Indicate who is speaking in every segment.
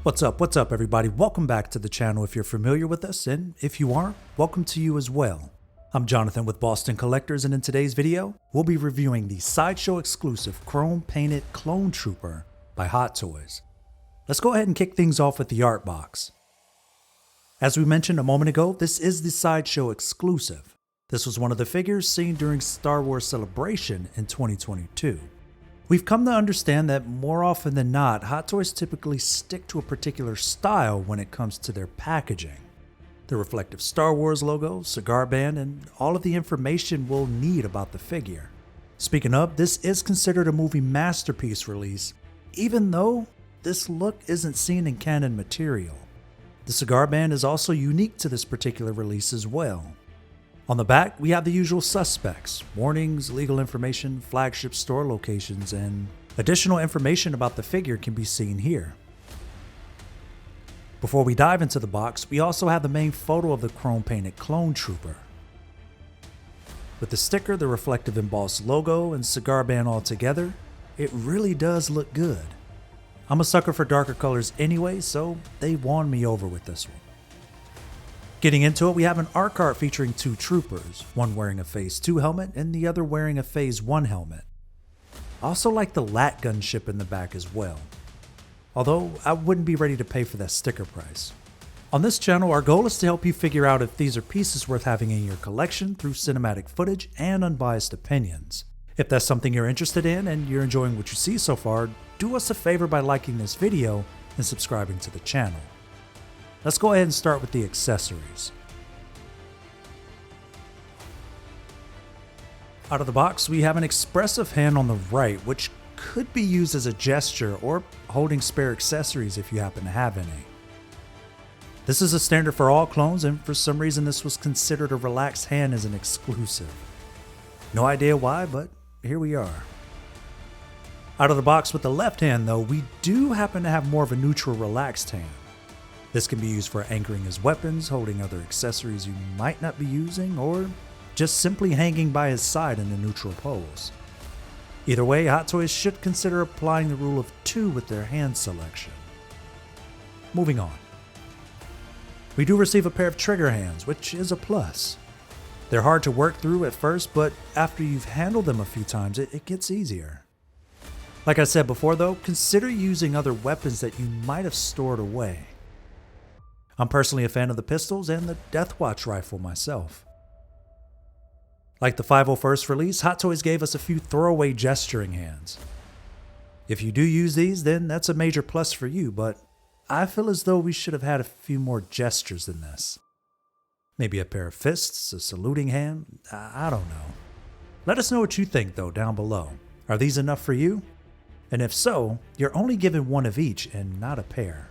Speaker 1: What's up everybody? Welcome back to the channel if you're familiar with us, and if you aren't, welcome to you as well. I'm Jonathan with Boston Collectors, and in today's video, we'll be reviewing the Sideshow exclusive chrome painted Clone Trooper by Hot Toys. Let's go ahead and kick things off with the art box. As we mentioned a moment ago, this is the Sideshow exclusive. This was one of the figures seen during Star Wars Celebration in 2022. We've come to understand that more often than not, Hot Toys typically stick to a particular style when it comes to their packaging. The reflective Star Wars logo, cigar band, and all of the information we'll need about the figure. Speaking of, this is considered a movie masterpiece release, even though this look isn't seen in canon material. The cigar band is also unique to this particular release as well. On the back, we have the usual suspects, warnings, legal information, flagship store locations, and additional information about the figure can be seen here. Before we dive into the box, we also have the main photo of the chrome painted Clone Trooper. With the sticker, the reflective embossed logo, and cigar band all together, it really does look good. I'm a sucker for darker colors anyway, so they won me over with this one. Getting into it, we have an art card featuring two troopers, one wearing a Phase 2 helmet and the other wearing a Phase 1 helmet. I also like the lat gun ship in the back as well, although I wouldn't be ready to pay for that sticker price. On this channel, our goal is to help you figure out if these are pieces worth having in your collection through cinematic footage and unbiased opinions. If that's something you're interested in and you're enjoying what you see so far, do us a favor by liking this video and subscribing to the channel. Let's go ahead and start with the accessories. Out of the box, we have an expressive hand on the right, which could be used as a gesture or holding spare accessories if you happen to have any. This is a standard for all clones, and for some reason this was considered a relaxed hand as an exclusive. No idea why, but here we are. Out of the box with the left hand though, we do happen to have more of a neutral relaxed hand. This can be used for anchoring his weapons, holding other accessories you might not be using, or just simply hanging by his side in a neutral pose. Either way, Hot Toys should consider applying the rule of 2 with their hand selection. Moving on. We do receive a pair of trigger hands, which is a plus. They're hard to work through at first, but after you've handled them a few times, it gets easier. Like I said before though, consider using other weapons that you might have stored away. I'm personally a fan of the pistols and the Death Watch rifle myself. Like the 501st release, Hot Toys gave us a few throwaway gesturing hands. If you do use these, then that's a major plus for you, but I feel as though we should have had a few more gestures than this. Maybe a pair of fists, a saluting hand, I don't know. Let us know what you think though down below. Are these enough for you? And if so, you're only given one of each and not a pair.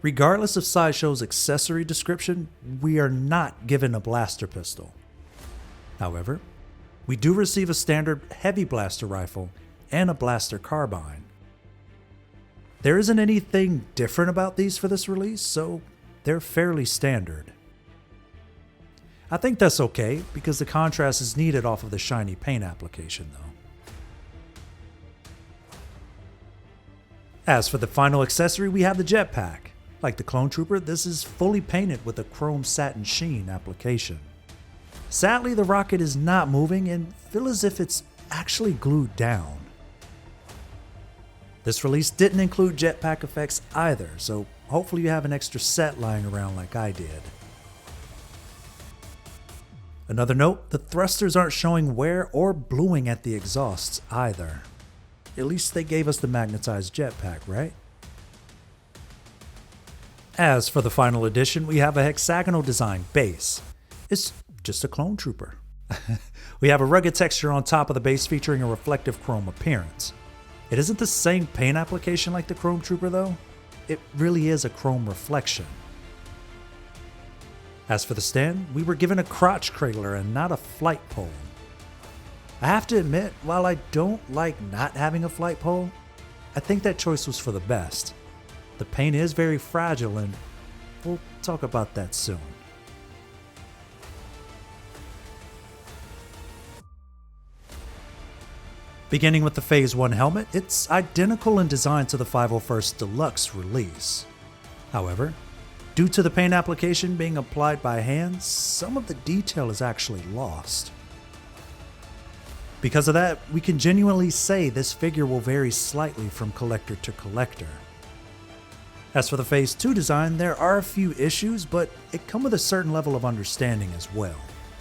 Speaker 1: Regardless of Sideshow's accessory description, we are not given a blaster pistol. However, we do receive a standard heavy blaster rifle and a blaster carbine. There isn't anything different about these for this release, so they're fairly standard. I think that's okay because the contrast is needed off of the shiny paint application though. As for the final accessory, we have the jetpack. Like the Clone Trooper, this is fully painted with a chrome satin sheen application. Sadly, the rocket is not moving and feels as if it's actually glued down. This release didn't include jetpack effects either, so hopefully you have an extra set lying around like I did. Another note, the thrusters aren't showing wear or bluing at the exhausts either. At least they gave us the magnetized jetpack, right? As for the final edition, we have a hexagonal design base. It's just a Clone Trooper. We have a rugged texture on top of the base featuring a reflective chrome appearance. It isn't the same paint application like the Chrome Trooper though. It really is a chrome reflection. As for the stand, we were given a crotch cradler and not a flight pole. I have to admit, while I don't like not having a flight pole, I think that choice was for the best. The paint is very fragile and we'll talk about that soon. Beginning with the Phase 1 helmet, it's identical in design to the 501st Deluxe release. However, due to the paint application being applied by hand, some of the detail is actually lost. Because of that, we can genuinely say this figure will vary slightly from collector to collector. As for the Phase 2 design, there are a few issues, but it comes with a certain level of understanding as well.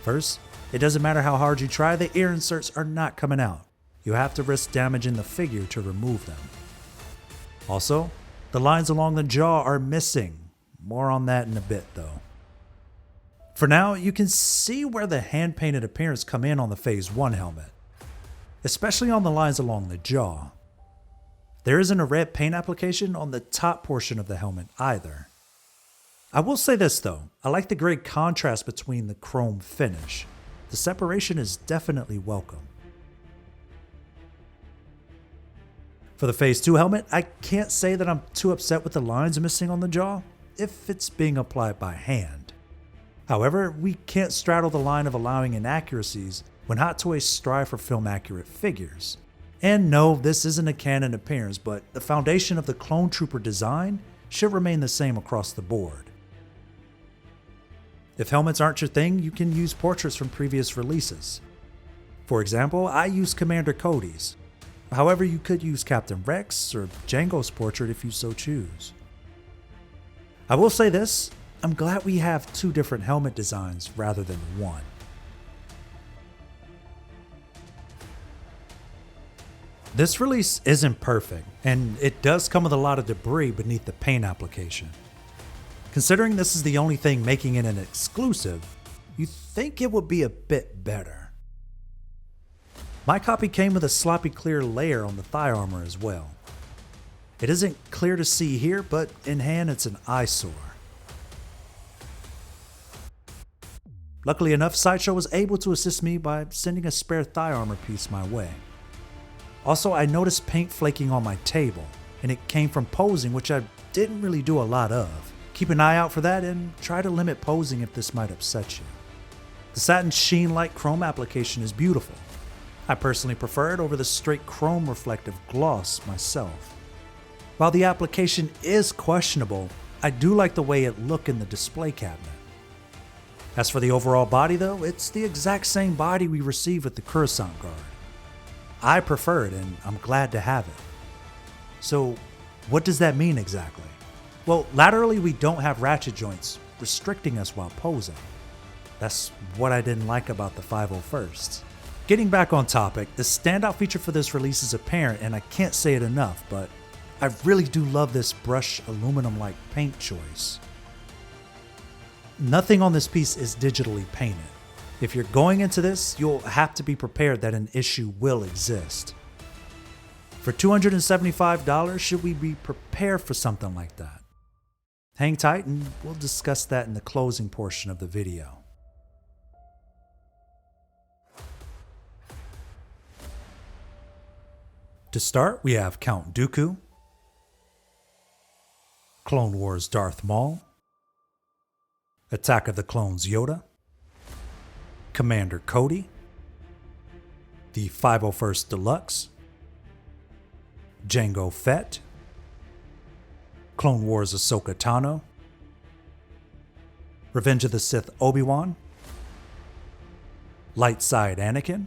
Speaker 1: First, it doesn't matter how hard you try, the ear inserts are not coming out. You have to risk damaging the figure to remove them. Also, the lines along the jaw are missing. More on that in a bit though. For now, you can see where the hand-painted appearance come in on the Phase 1 helmet, especially on the lines along the jaw. There isn't a red paint application on the top portion of the helmet either. I will say this though, I like the great contrast between the chrome finish. The separation is definitely welcome. For the Phase 2 helmet, I can't say that I'm too upset with the lines missing on the jaw, if it's being applied by hand. However, we can't straddle the line of allowing inaccuracies when Hot Toys strive for film-accurate figures. And no, this isn't a canon appearance, but the foundation of the Clone Trooper design should remain the same across the board. If helmets aren't your thing, you can use portraits from previous releases. For example, I use Commander Cody's. However, you could use Captain Rex or Jango's portrait if you so choose. I will say this, I'm glad we have two different helmet designs rather than one. This release isn't perfect, and it does come with a lot of debris beneath the paint application. Considering this is the only thing making it an exclusive, you'd think it would be a bit better. My copy came with a sloppy clear layer on the thigh armor as well. It isn't clear to see here, but in hand it's an eyesore. Luckily enough, Sideshow was able to assist me by sending a spare thigh armor piece my way. Also, I noticed paint flaking on my table, and it came from posing, which I didn't really do a lot of. Keep an eye out for that and try to limit posing if this might upset you. The satin sheen-like chrome application is beautiful. I personally prefer it over the straight chrome reflective gloss myself. While the application is questionable, I do like the way it looked in the display cabinet. As for the overall body though, it's the exact same body we received with the Coruscant Guard. I prefer it and I'm glad to have it. So what does that mean exactly? Well, laterally we don't have ratchet joints restricting us while posing. That's what I didn't like about the 501st. Getting back on topic, the standout feature for this release is apparent and I can't say it enough, but I really do love this brushed aluminum-like paint choice. Nothing on this piece is digitally painted. If you're going into this, you'll have to be prepared that an issue will exist. For $275, should we be prepared for something like that? Hang tight and we'll discuss that in the closing portion of the video. To start, we have Count Dooku, Clone Wars Darth Maul, Attack of the Clones Yoda, Commander Cody, the 501st Deluxe, Jango Fett, Clone Wars Ahsoka Tano, Revenge of the Sith Obi-Wan, Light Side Anakin,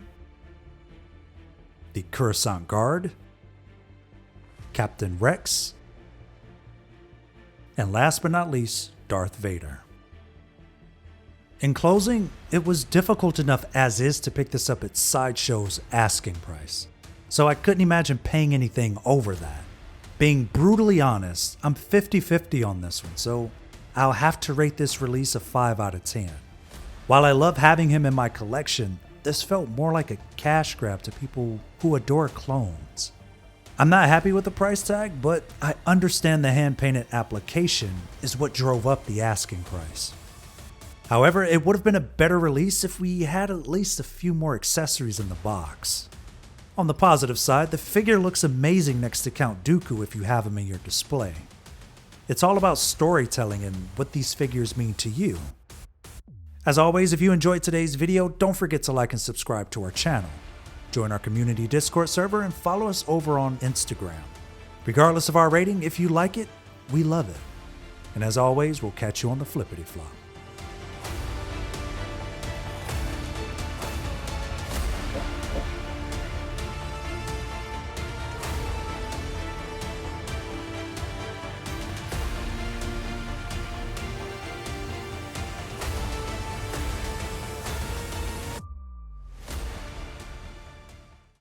Speaker 1: the Coruscant Guard, Captain Rex, and last but not least, Darth Vader. In closing, it was difficult enough as is to pick this up at Sideshow's asking price, so I couldn't imagine paying anything over that. Being brutally honest, I'm 50-50 on this one, so I'll have to rate this release a 5 out of 10. While I love having him in my collection, this felt more like a cash grab to people who adore clones. I'm not happy with the price tag, but I understand the hand-painted application is what drove up the asking price. However, it would have been a better release if we had at least a few more accessories in the box. On the positive side, the figure looks amazing next to Count Dooku if you have him in your display. It's all about storytelling and what these figures mean to you. As always, if you enjoyed today's video, don't forget to like and subscribe to our channel. Join our community Discord server and follow us over on Instagram. Regardless of our rating, if you like it, we love it. And as always, we'll catch you on the flippity flop.